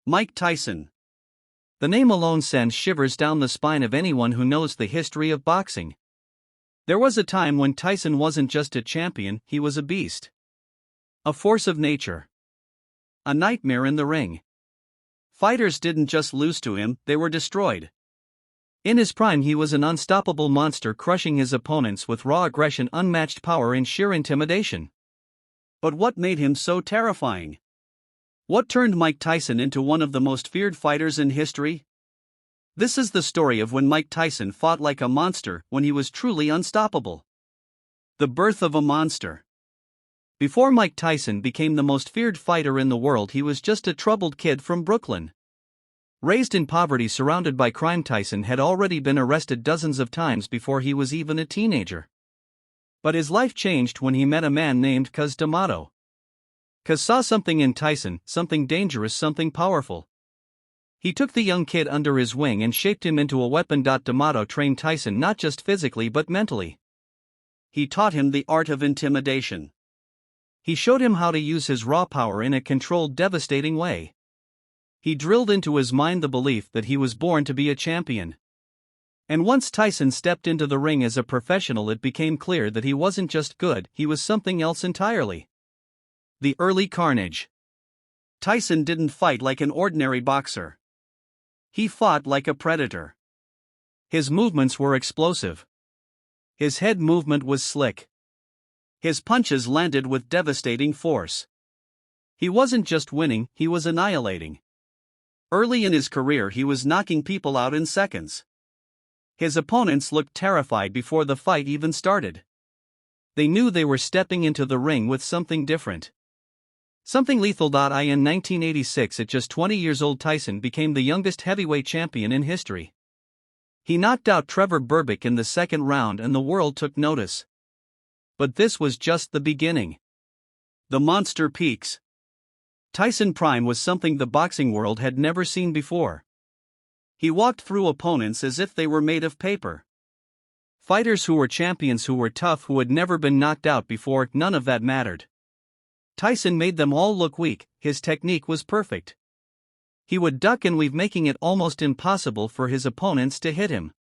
Mike Tyson. The name alone sends shivers down the spine of anyone who knows the history of boxing. There was a time when Tyson wasn't just a champion, he was a beast. A force of nature. A nightmare in the ring. Fighters didn't just lose to him, they were destroyed. In his prime, he was an unstoppable monster, crushing his opponents with raw aggression, unmatched power, and sheer intimidation. But what made him so terrifying? What turned Mike Tyson into one of the most feared fighters in history? This is the story of when Mike Tyson fought like a monster, when he was truly unstoppable. The birth of a monster. Before Mike Tyson became the most feared fighter in the world, he was just a troubled kid from Brooklyn. Raised in poverty, surrounded by crime, Tyson had already been arrested dozens of times before he was even a teenager. But his life changed when he met a man named Cus D'Amato. Cus saw something in Tyson, something dangerous, something powerful. He took the young kid under his wing and shaped him into a weapon. D'Amato trained Tyson not just physically but mentally. He taught him the art of intimidation. He showed him how to use his raw power in a controlled, devastating way. He drilled into his mind the belief that he was born to be a champion. And once Tyson stepped into the ring as a professional, it became clear that he wasn't just good, he was something else entirely. The early carnage. Tyson didn't fight like an ordinary boxer. He fought like a predator. His movements were explosive. His head movement was slick. His punches landed with devastating force. He wasn't just winning, he was annihilating. Early in his career, he was knocking people out in seconds. His opponents looked terrified before the fight even started. They knew they were stepping into the ring with something different. Something lethal. In 1986, at just 20 years old, Tyson became the youngest heavyweight champion in history. He knocked out Trevor Berbick in the second round and the world took notice. But this was just the beginning. The monster peaks. Tyson Prime was something the boxing world had never seen before. He walked through opponents as if they were made of paper. Fighters who were champions, who were tough, who had never been knocked out before, none of that mattered. Tyson made them all look weak. His technique was perfect. He would duck and weave, making it almost impossible for his opponents to hit him.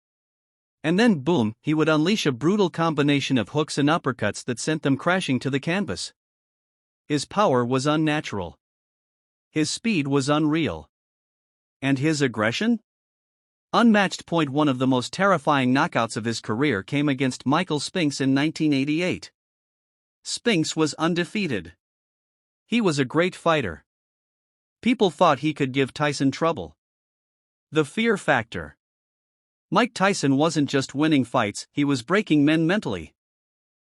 And then boom, he would unleash a brutal combination of hooks and uppercuts that sent them crashing to the canvas. His power was unnatural. His speed was unreal. And his aggression? Unmatched. One of the most terrifying knockouts of his career came against Michael Spinks in 1988. Spinks was undefeated. He was a great fighter. People thought he could give Tyson trouble. The fear factor. Mike Tyson wasn't just winning fights, he was breaking men mentally.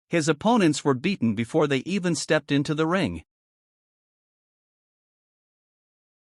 His opponents were beaten before they even stepped into the ring.